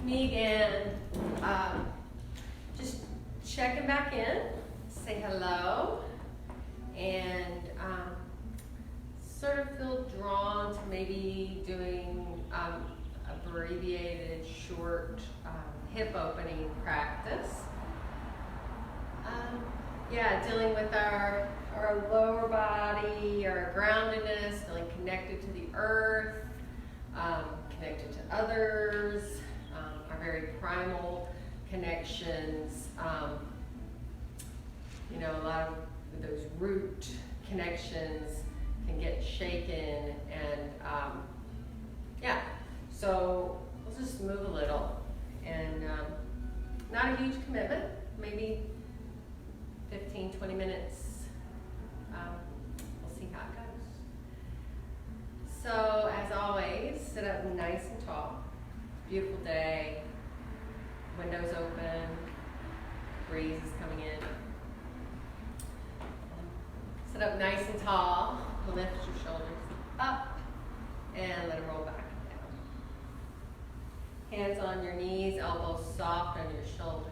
me again. Just checking back in, say hello, and sort of feel drawn to maybe doing abbreviated, short hip opening practice. Dealing with our lower body, our groundedness, feeling connected to the earth, connected to others, our very primal connections. A lot of those root connections can get shaken, and so we'll just move a little, and not a huge commitment, maybe 15-20 minutes. We'll see how it goes. So as always, sit up nice and tall. Beautiful day, windows open, breeze is coming in. Sit up nice and tall, lift your shoulders up, and let them roll back and down. Hands on your knees, elbows soft on your shoulders.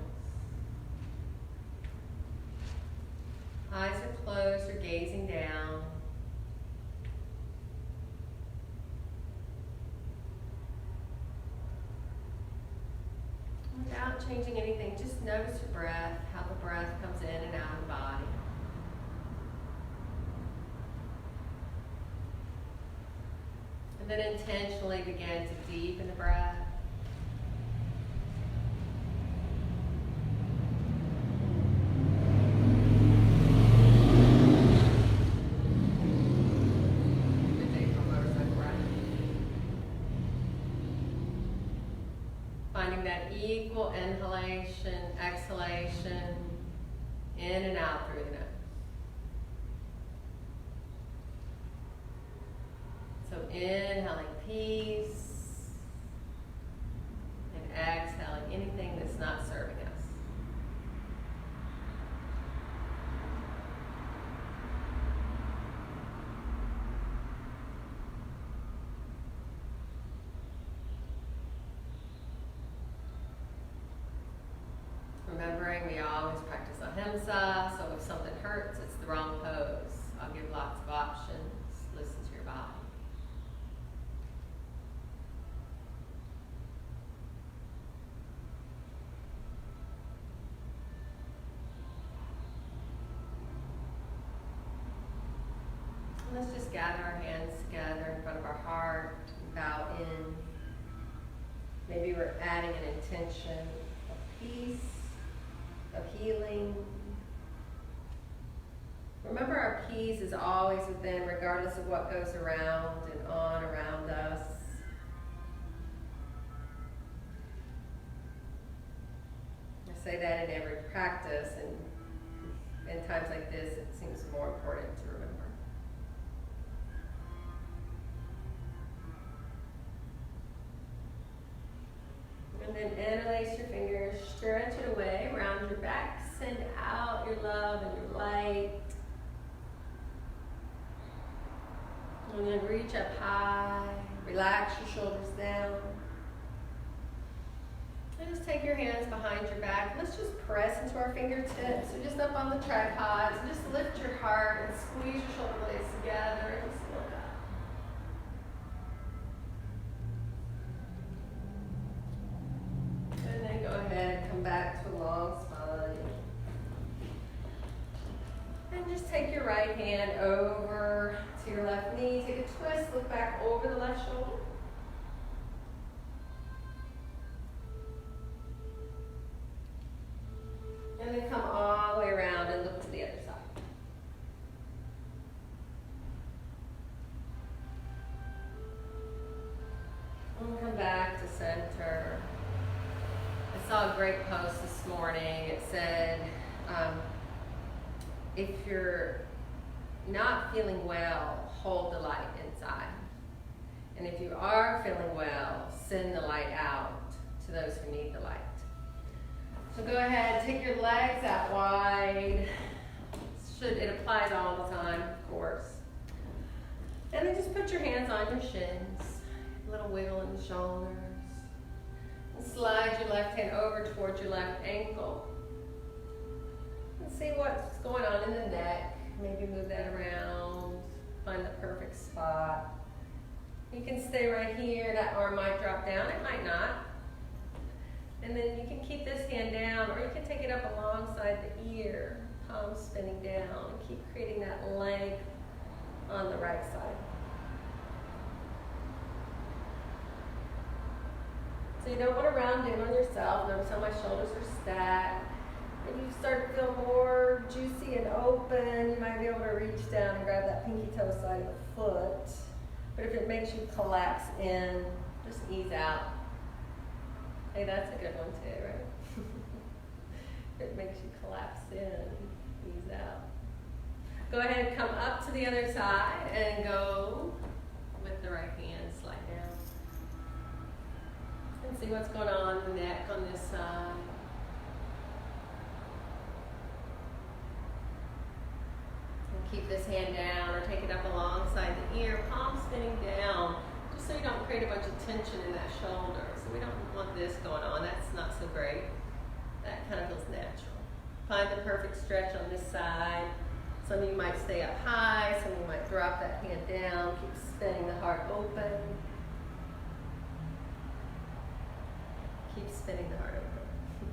Eyes are closed or gazing down. Without changing anything, just notice your breath, how the breath comes in and out of the body. And then intentionally begin to deepen the breath. Finding that equal inhalation, exhalation, in and out through the nose. So inhaling peace, and exhaling anything that's not serving us. Remembering we always practice ahimsa, so if something hurts, it's the wrong pose. I'll give lots of options. Listen to your body. And let's just gather our hands together in front of our heart, bow in. Maybe we're adding an intention of peace, of healing. Remember, our peace is always within, regardless of what goes around and on around us. I say that in every practice, and in times like this, it seems more important to remember. And then interlace your fingers, stretch it away, round your back, send out your love and your light. And then reach up high, relax your shoulders down. And just take your hands behind your back. Let's just press into our fingertips. So just up on the tripods, and just lift your heart and squeeze your shoulder blades together and just look up. And then go ahead, come back to a long spine. And just take your right hand over to your left knee. Take a twist, look back over the left shoulder. And then come all the way around and look to the other side. And come back to center. I saw a great post this morning. It said, if you're not feeling well, hold the light inside. And if you are feeling well, send the light out to those who need the light. So go ahead, take your legs out wide. It applies all the time, of course. And then just put your hands on your shins. A little wiggle in the shoulders. And slide your left hand over towards your left ankle. And see what's going on in the neck. Maybe move that around. Find the perfect spot. You can stay right here. That arm might drop down. It might not. And then you can keep this hand down, or you can take it up alongside the ear. Palm spinning down. And keep creating that length on the right side. So you don't want to round in on yourself. Notice how my shoulders are stacked. If you start to feel more juicy and open, you might be able to reach down and grab that pinky toe side of the foot. But if it makes you collapse in, just ease out. Hey, that's a good one too, right? If it makes you collapse in, ease out. Go ahead and come up to the other side and go with the right hand, slide down. And see what's going on in the neck on this side. And keep this hand down or take it up alongside the ear, palm spinning down, just so you don't create a bunch of tension in that shoulder. So we don't want this going on. That's not so great. That kind of feels natural. Find the perfect stretch on this side. Some of you might stay up high, some of you might drop that hand down, keep spinning the heart open. Keep spinning the heart open.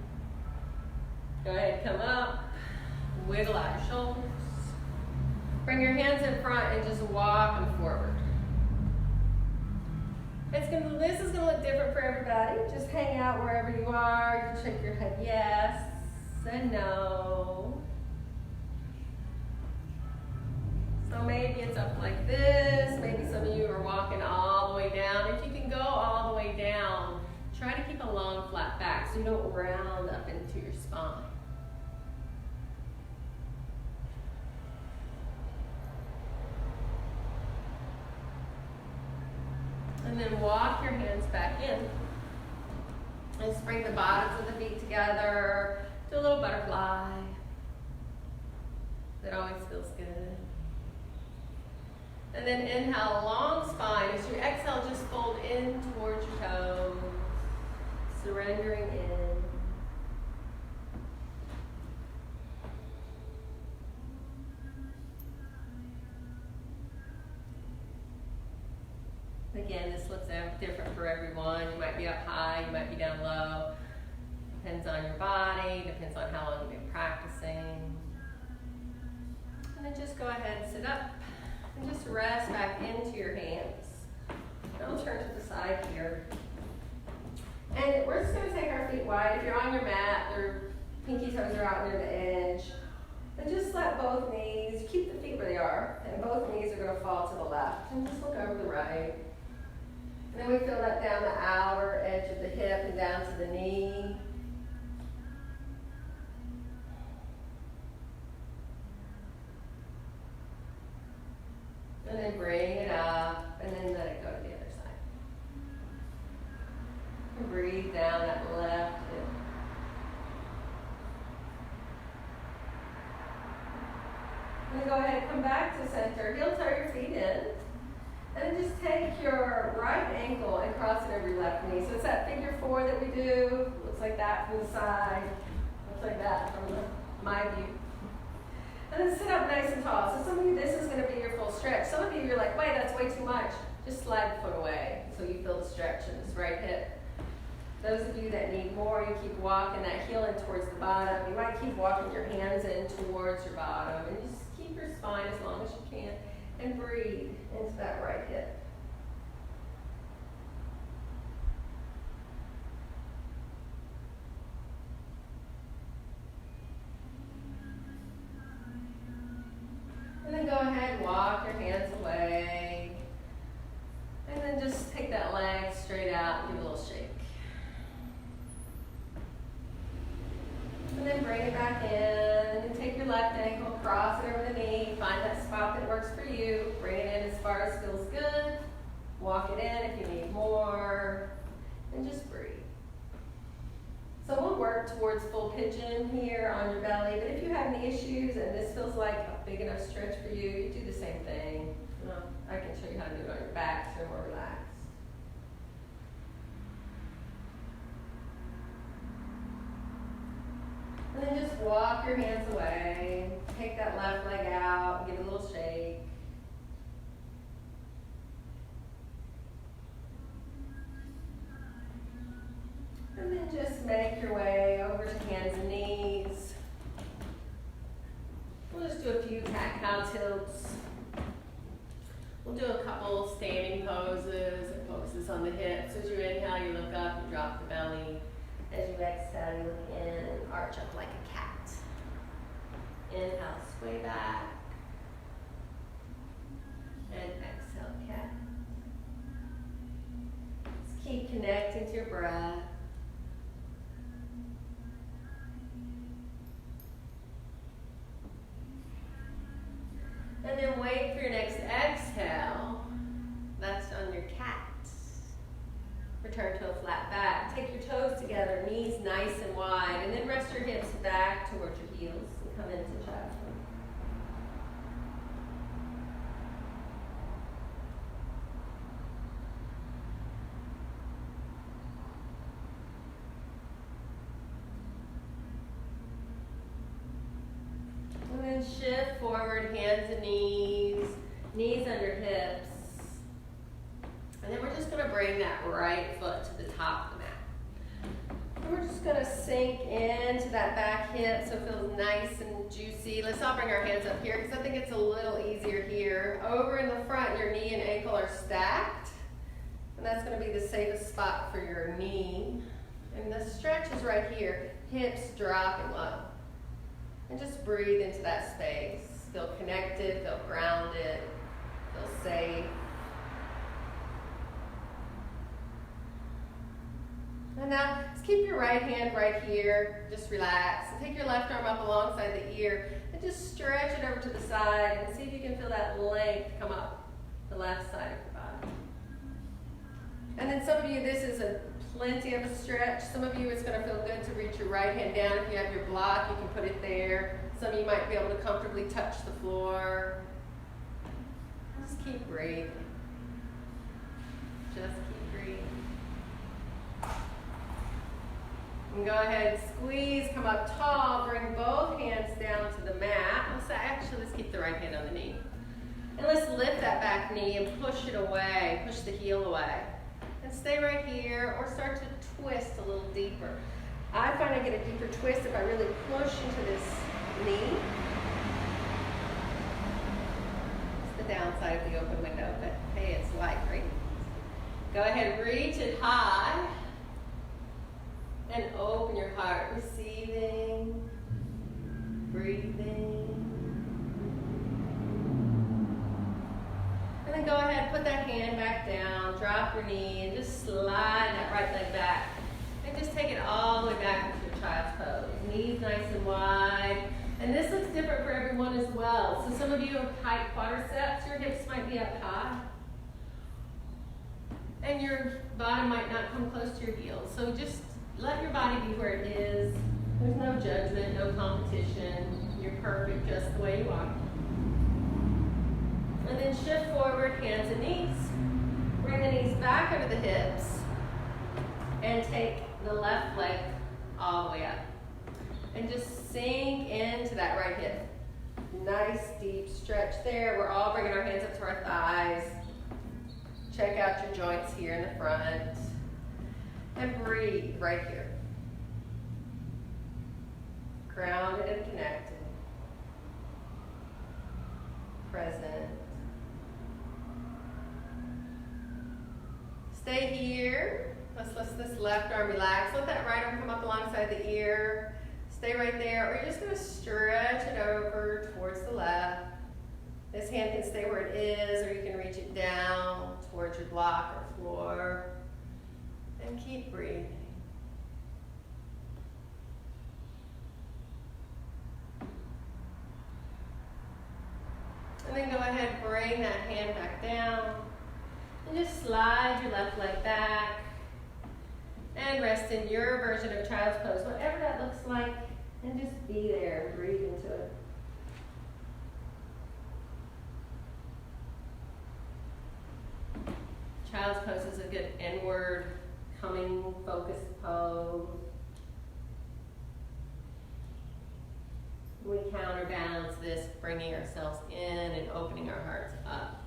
Go ahead, come up, wiggle out your shoulders. Bring your hands in front and just walk them forward. This is going to look different for everybody. Just hang out wherever you are. You can shake your head yes and no. So maybe it's up like this. Maybe some of you are walking all the way down. If you can go all the way down, try to keep a long flat back so you don't round up into your spine. And then walk your hands back in. And just bring the bottoms of the feet together. Do a little butterfly. That always feels good. And then inhale, long spine. As you exhale, just fold in towards your toes. Surrendering in. Again, this looks different for everyone. You might be up high, you might be down low. Depends on your body, depends on how long you've been practicing. And then just go ahead and sit up and just rest back into your hands. Don't turn to the side here. And we're just going to take our feet wide. If you're on your mat, your pinky toes are out near the edge. And just let both knees, keep the feet where they are, and both knees are going to fall to the left. And just look over the right. And then we feel that down the outer edge of the hip and down to the knee. And then bring it up, and then let it go to the other side. And breathe down that left hip. And then go ahead and come back to center. Heel toe your feet in. And then just take your right ankle and cross it over your left knee. So it's that figure four that we do. Looks like that from the side. Looks like that from my view. And then sit up nice and tall. So some of you, this is going to be your full stretch. Some of you, you're like, wait, that's way too much. Just slide the foot away so you feel the stretch in this right hip. Those of you that need more, you keep walking that heel in towards the bottom. You might keep walking your hands in towards your bottom. And just keep your spine as long as you can. And breathe into that right hip. And then go ahead and walk your hands away. And then just take that leg straight out and give a little shake. And then bring it back in. And then take your left ankle, cross it over the knee. Find that spot that works for you. Bring it in as far as feels good. Walk it in if you need more. And just breathe. So we'll work towards full pigeon here on your belly. But if you have any issues and this feels like a big enough stretch for you, you do the same thing. I can show you how to do it on your back so you're more relaxed. And then just walk your hands away. Take that left leg out, give it a little shake. And then just make your way over to hands and knees. We'll just do a few cat-cow tilts. We'll do a couple standing poses. It focuses on the hips. As you inhale, you look up, you drop the belly. As you exhale, you look in and arch up like a cat. Inhale, sway back. And exhale, cat. Just keep connecting to your breath. And then wait for your next exhale. That's on your cat. Return to a flat back. Take your toes together, knees nice and wide, and then rest your hips back towards your heels and come into child's pose. And then shift forward, hands and knees, knees under hips. And then we're just going to bring that right foot to the top of the mat. And we're just going to sink into that back hip so it feels nice and juicy. Let's all bring our hands up here because I think it's a little easier here. Over in the front, your knee and ankle are stacked. And that's going to be the safest spot for your knee. And the stretch is right here. Hips dropping low. And just breathe into that space. Feel connected, feel grounded, feel safe. And now, just keep your right hand right here. Just relax. And take your left arm up alongside the ear and just stretch it over to the side and see if you can feel that length come up the left side of your body. And then some of you, this is plenty of a stretch. Some of you, it's going to feel good to reach your right hand down. If you have your block, you can put it there. Some of you might be able to comfortably touch the floor. Just keep breathing. Just keep breathing. And go ahead, squeeze, come up tall, bring both hands down to the mat. Let's keep the right hand on the knee. And let's lift that back knee and push it away, push the heel away. And stay right here or start to twist a little deeper. I find I get a deeper twist if I really push into this knee. It's the downside of the open window, but hey, it's light, right? Go ahead, reach it high. And open your heart, receiving, breathing. And then go ahead, put that hand back down, drop your knee, and just slide that right leg back. And just take it all the way back into your child's pose. Knees nice and wide. And this looks different for everyone as well. So some of you have tight quadriceps, your hips might be up high. And your bottom might not come close to your heels. So just let your body be where it is. There's no judgment, no competition. You're perfect just the way you are. And then shift forward, hands and knees. Bring the knees back over the hips. And take the left leg all the way up. And just sink into that right hip. Nice deep stretch there. We're all bringing our hands up to our thighs. Check out your joints here in the front. And breathe right here. Grounded and connected. Present. Stay here. Let's let this left arm relax. Let that right arm come up alongside the ear. Stay right there. Or you're just going to stretch it over towards the left. This hand can stay where it is, or you can reach it down towards your block or floor. And keep breathing. And then go ahead, bring that hand back down. And just slide your left leg back. And rest in your version of child's pose, whatever that looks like. And just be there and breathe into it. Child's pose is a good inward coming, focused pose. counterbalance this, bringing ourselves in and opening our hearts up.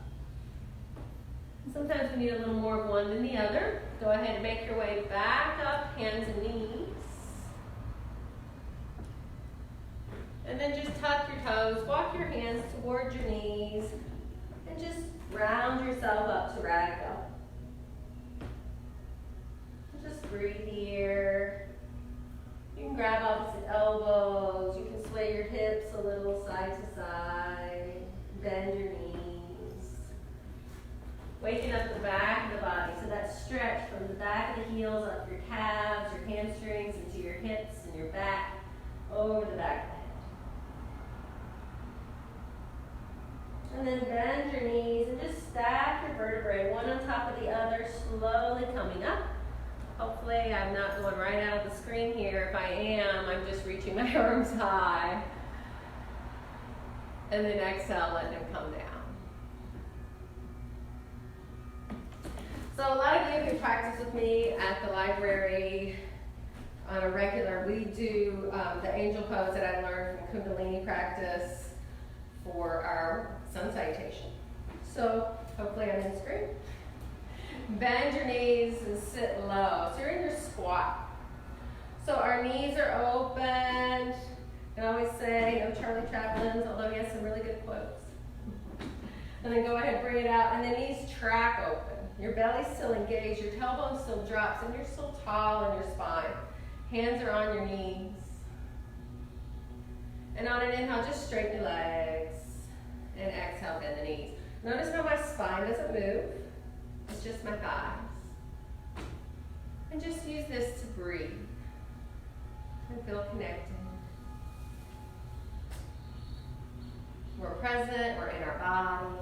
Sometimes we need a little more of one than the other. Go ahead and make your way back up, hands and knees. And then just tuck your toes, walk your hands towards your knees, and just round yourself up to ragdoll. Just breathe here. You can grab opposite elbows. You can sway your hips a little side to side. Bend your knees. Waking up the back of the body. So that stretch from the back of the heels up your calves, your hamstrings, into your hips and your back, over the back of the head. And then bend your knees and just stack your vertebrae one on top of the other, slowly coming up. Hopefully I'm not going right out of the screen here. If I am, I'm just reaching my arms high. And then exhale, let them come down. So a lot of you who practice with me at the library on a regular, we do the angel pose that I learned from Kundalini practice for our sun salutation. So hopefully I'm in screen. Bend your knees and sit low. So you're in your squat. So our knees are open. I always say, no Charlie Chaplin's, although he has some really good quotes. And then go ahead, bring it out, and the knees track open. Your belly's still engaged, your tailbone still drops, and you're still tall in your spine. Hands are on your knees. And on an inhale, just straighten your legs. And exhale, bend the knees. Notice how my spine doesn't move. It's just my thighs. And just use this to breathe and feel connected. We're present, we're in our bodies.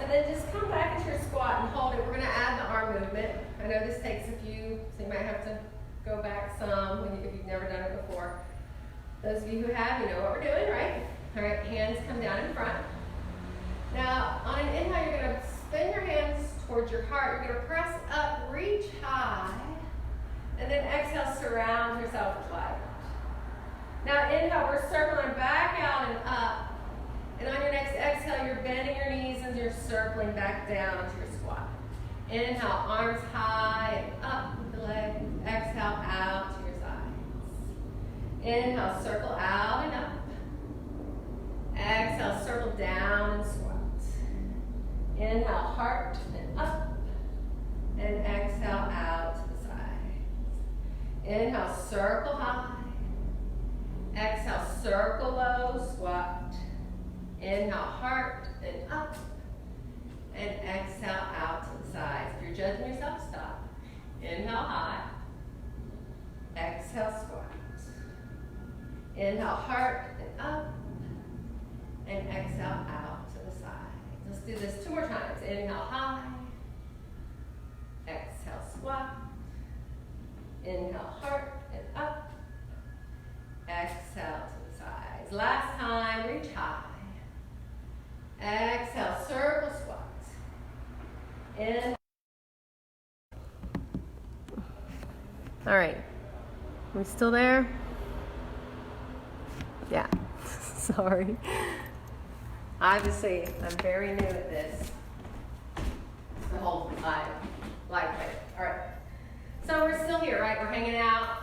And then just come back into your squat and hold it. We're going to add the arm movement. I know this takes a few, so you might have to go back some if you've never done it before. Those of you who have, you know what we're doing, right? All right, hands come down in front. Now, on an inhale, you're going to spin your hands towards your heart. You're going to press up, reach high, and then exhale, surround yourself with light. Now, inhale, we're circling back out and up. And on your next exhale, you're bending your knees and you're circling back down to your squat. Inhale, arms high and up with the legs. Exhale, out to your sides. Inhale, circle out and up. Exhale, circle down and squat. Inhale, heart and up. And exhale, out to the sides. Inhale, circle high. Exhale, circle low, squat. Inhale, heart and up. And exhale, out to the sides. If you're judging yourself, stop. Inhale, high. Exhale, squat. Inhale, heart and up. And exhale, out to the sides. Let's do this 2 more times. Inhale, high. Exhale, squat. Inhale, heart and up. Exhale to the sides. Last time, reach high. Exhale, circle squat. In. All right. Are we still there? Yeah. Sorry. Obviously, I'm very new at this. The whole live thing. All right. So we're still here, right? We're hanging out.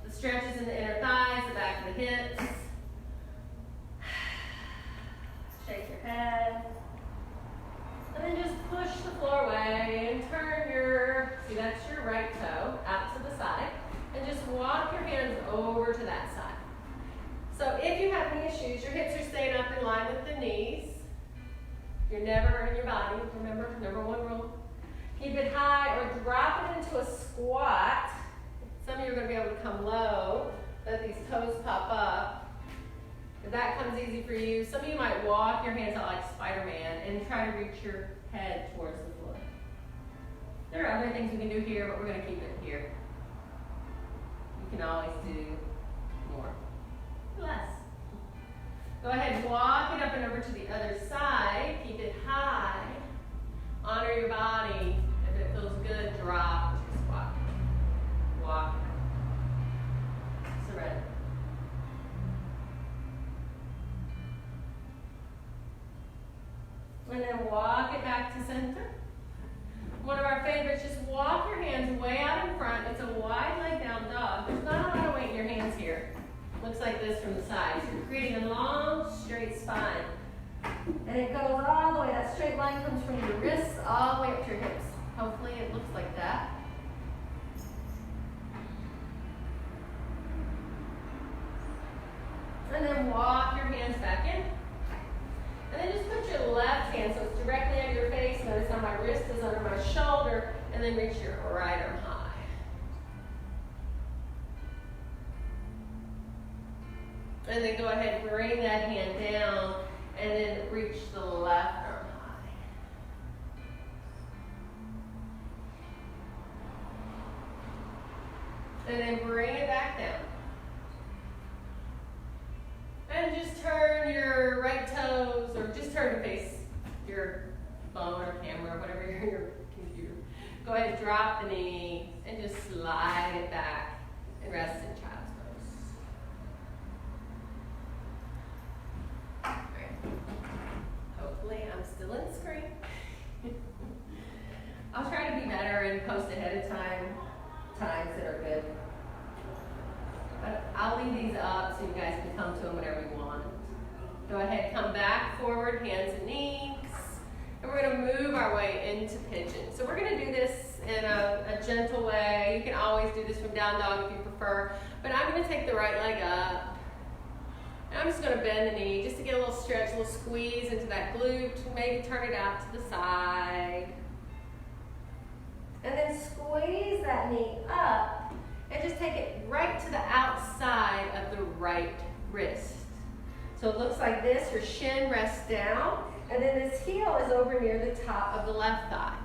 The stretches in the inner thighs, the back of the hips. Shake your head. And then just push the floor away and turn your, see that's your right toe, out to the side. And just walk your hands over to that side. So if you have any issues, your hips are staying up in line with the knees. You're never hurting your body. Remember, number 1 rule. Keep it high or drop it into a squat. Some of you are going to be able to come low. Let these toes pop up. If that comes easy for you, some of you might walk your hands out like Spider-Man and try to reach your head towards the floor. There are other things we can do here, but we're going to keep it here. You can always do more. Less. Go ahead and walk it up and over to the other side. Keep it high. Honor your body. If it feels good, drop to squat. Walk. back to center. One of our favorites, just walk your hands way out in front. It's a wide leg down dog. There's not a lot of weight in your hands here. Looks like this from the side. So you're creating a long, straight spine. And it goes all the way. That straight line comes from your wrists all the way up to your hips. Hopefully it looks like that. And then walk your hands back in. And then just put your left hand so it's directly under your face. Notice how my wrist is under my shoulder. And then reach your right arm high. And then go ahead and bring that hand down. And then reach the left arm high. And then bring it back down. And just turn your right toes, or just turn to face your phone or camera, or whatever your computer. Go ahead and drop the knee and just slide it back and rest in child's pose. Right. Hopefully I'm still in the screen. I'll try to be better and post ahead of time times that are good. But I'll leave these up so you guys can come to them whenever you want. Go ahead, come back, forward, hands and knees. And we're going to move our way into pigeon. So we're going to do this in a gentle way. You can always do this from down dog if you prefer. But I'm going to take the right leg up. And I'm just going to bend the knee just to get a little stretch, a little squeeze into that glute. Maybe turn it out to the side. And then squeeze that knee up. And just take it right to the outside of the right wrist. So it looks like this. Your shin rests down. And then this heel is over near the top of the left thigh.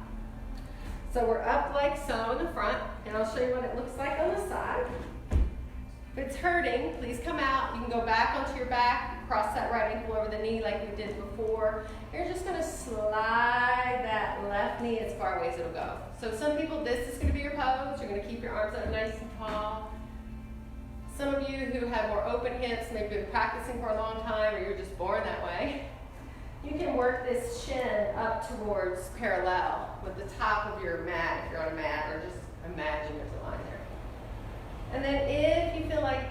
So we're up like so in the front. And I'll show you what it looks like on the side. If it's hurting, please come out. You can go back onto your back, cross that right ankle over the knee like we did before. You're just going to slide that left knee as far away as it'll go. So some people, this is going to be your pose. You're going to keep your arms up nice and tall. Some of you who have more open hips, maybe been practicing for a long time, or you're just born that way, you can work this shin up towards parallel with the top of your mat if you're on a mat, or just imagine there's a line there. And then if you feel like,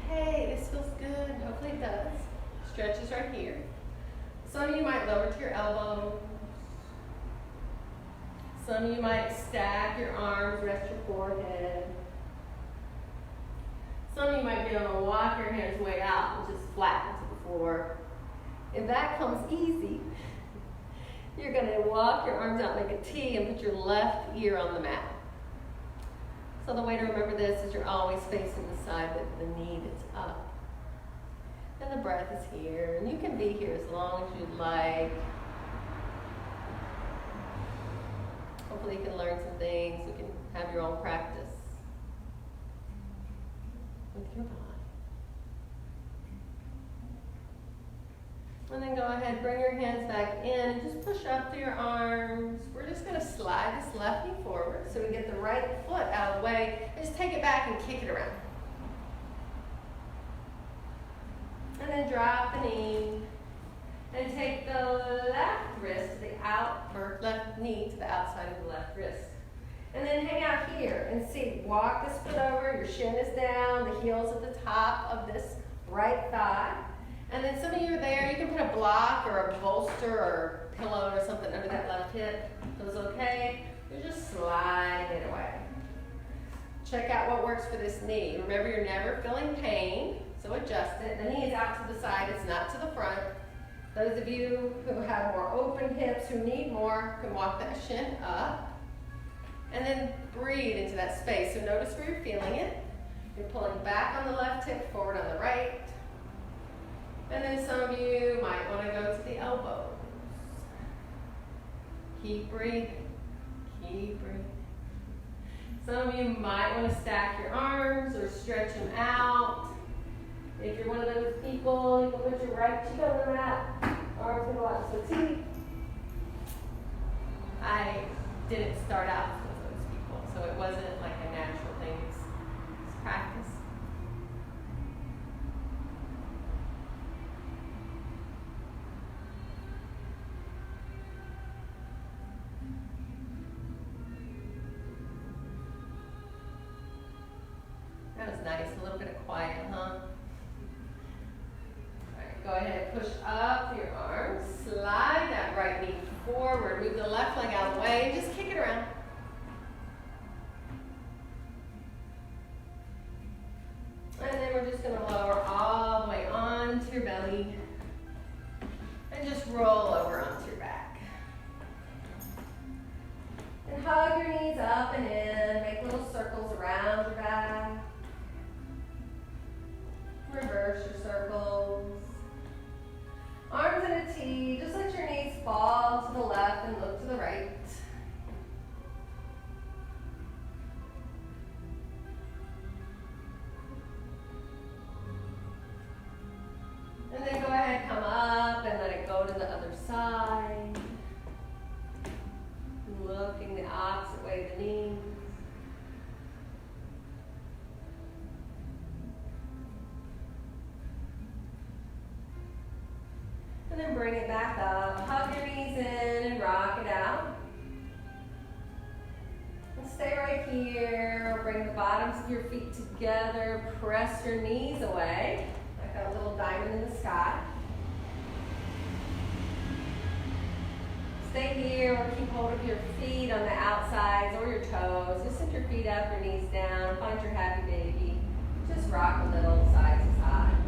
hey, this feels good, hopefully it does, stretches right here. Some of you might lower to your elbows. Some of you might stack your arms, rest your forehead. Some of you might be able to walk your hands way out and just flatten to the floor. If that comes easy, you're going to walk your arms out, make a T, and put your left ear on the mat. So the way to remember this is you're always facing the side that the knee is up. And the breath is here. And you can be here as long as you'd like. Hopefully you can learn some things. You can have your own practice with your body. And then go ahead, bring your hands back in and just push up through your arms. We're just going to slide this left knee forward so we get the right foot out of the way. And just take it back and kick it around. And then drop the knee. And take the left wrist to the left knee to the outside of the left wrist. And then hang out here and see. Walk this foot over. Your shin is down. The heel's at the top of this right thigh. And then some of you are there, you can put a block or a bolster or a pillow or something under that left hip. Feels okay? You're just sliding it away. Check out what works for this knee. Remember, you're never feeling pain, so adjust it. The knee is out to the side, it's not to the front. Those of you who have more open hips, who need more, can walk that shin up. And then breathe into that space. So notice where you're feeling it. You're pulling back on the left hip, forward on the right. And then some of you might want to go to the elbows. Keep breathing. Keep breathing. Some of you might want to stack your arms or stretch them out. If you're one of those people, you can put your right cheek on the mat. Arms can go out to the T. I didn't start out with those people, so it wasn't like a natural thing. It's practice. That was nice, a little bit of quiet, huh? Alright, go ahead, push up your arms, slide that right knee forward, move the left leg out of the way, and just kick it around. And then we're just going to lower all the way onto your belly and just roll over onto your back. And hug your knees up and in, make little circles around your back. Reverse your circles. Arms in a T, just let your knees fall to the left and look to the right. And then go ahead, come up and let it go to the other side. Looking the opposite way of the knees. And then bring it back up. Hug your knees in and rock it out. And stay right here. Bring the bottoms of your feet together. Press your knees away. Like a little diamond in the sky. Stay here or keep hold of your feet on the outsides or your toes. Just send your feet up, your knees down. Find your happy baby. Just rock a little side to side.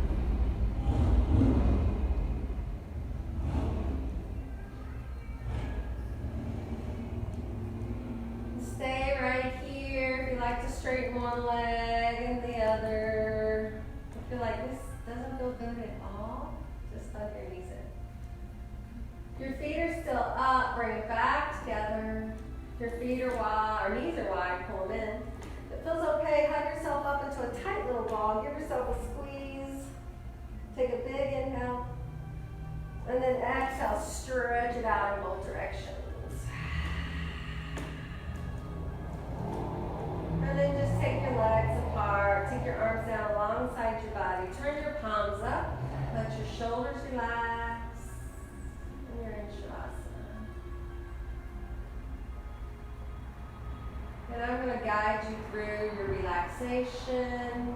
Stay right here. If you like to straighten one leg and the other. If you feel like this doesn't feel good at all, just hug your knees in. Your feet are still up, bring it back together. If your feet are wide, or knees are wide, pull them in. If it feels okay, hug yourself up into a tight little ball. Give yourself a squeeze. Take a big inhale. And then exhale, stretch it out in both directions. And then just take your legs apart, take your arms down alongside your body. Turn your palms up, let your shoulders relax. And you're in Shavasana. And I'm going to guide you through your relaxation.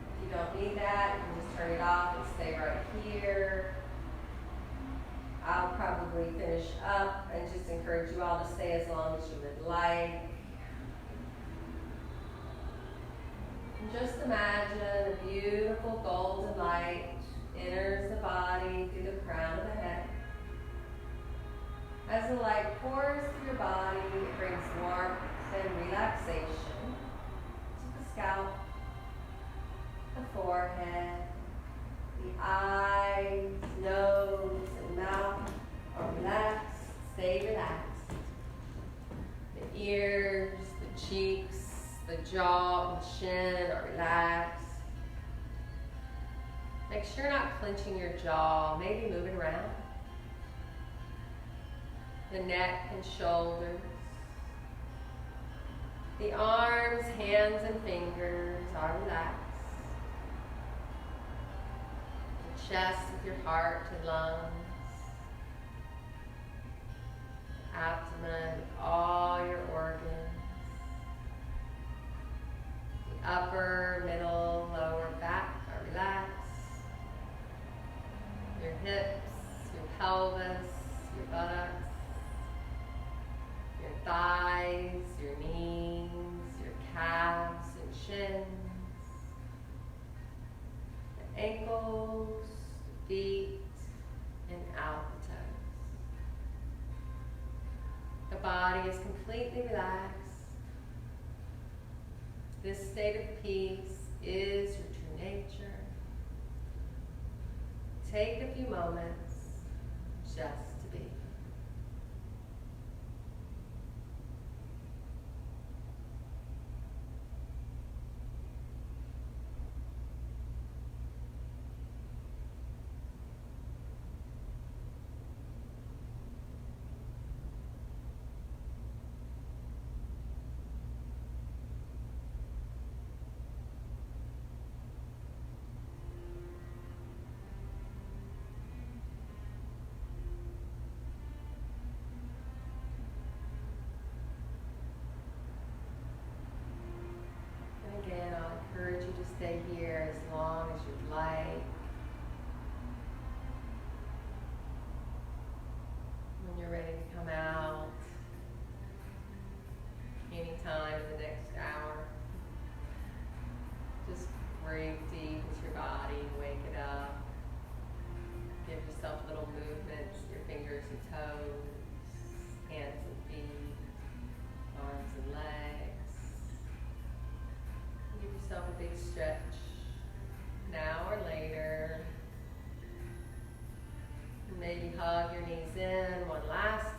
If you don't need that, you can just turn it off and stay right here. I'll probably finish up and just encourage you all to stay as long as you would like. And just imagine a beautiful golden light enters the body through the crown of the head. As the light pours through your body, it brings warmth and relaxation to the scalp, the forehead, the eyes, nose, and mouth are relaxed. Stay relaxed. The ears, the cheeks, the jaw, and chin are relaxed. Make sure you're not clenching your jaw, maybe moving around. The neck and shoulders. The arms, hands, and fingers are relaxed. The chest with your heart and lungs. The abdomen with all your organs. The upper, middle, lower back are relaxed. Your hips, your pelvis, your buttocks, your thighs, your knees, your calves and shins, the ankles, the feet, and out the toes. The body is completely relaxed. This state of peace is your true nature. Take a few moments just to be. stay here as long as you'd like. When you're ready to come out, anytime in the next hour, just breathe deep into your body and wake it up. Give yourself little movements, your fingers and toes, hands and feet, arms and legs. Give yourself a big stretch. An hour later, maybe hug your knees in one last time.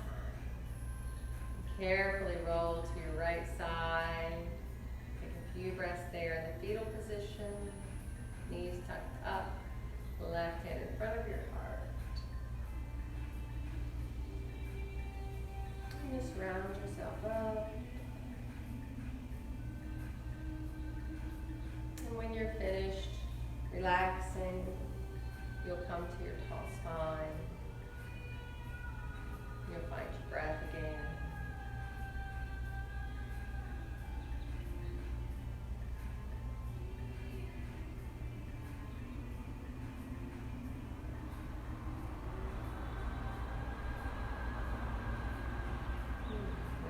Carefully roll to your right side. Take a few breaths there in the fetal position. Knees tucked up. Left hand in front of your heart. And just round yourself up. And when you're finished relaxing, you'll come to your tall spine. You'll find your breath again.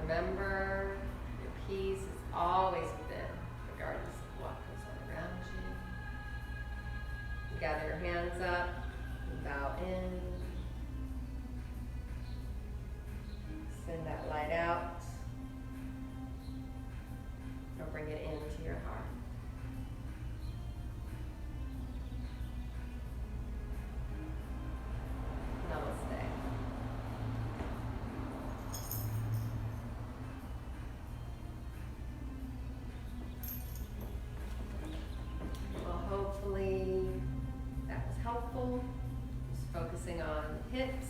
Remember, your peace is always within, regardless of what goes on around you. You gather your hands up and bow in. Send that light out. Or bring it into your heart. Namaste. Well, hopefully that was helpful. Just focusing on the hips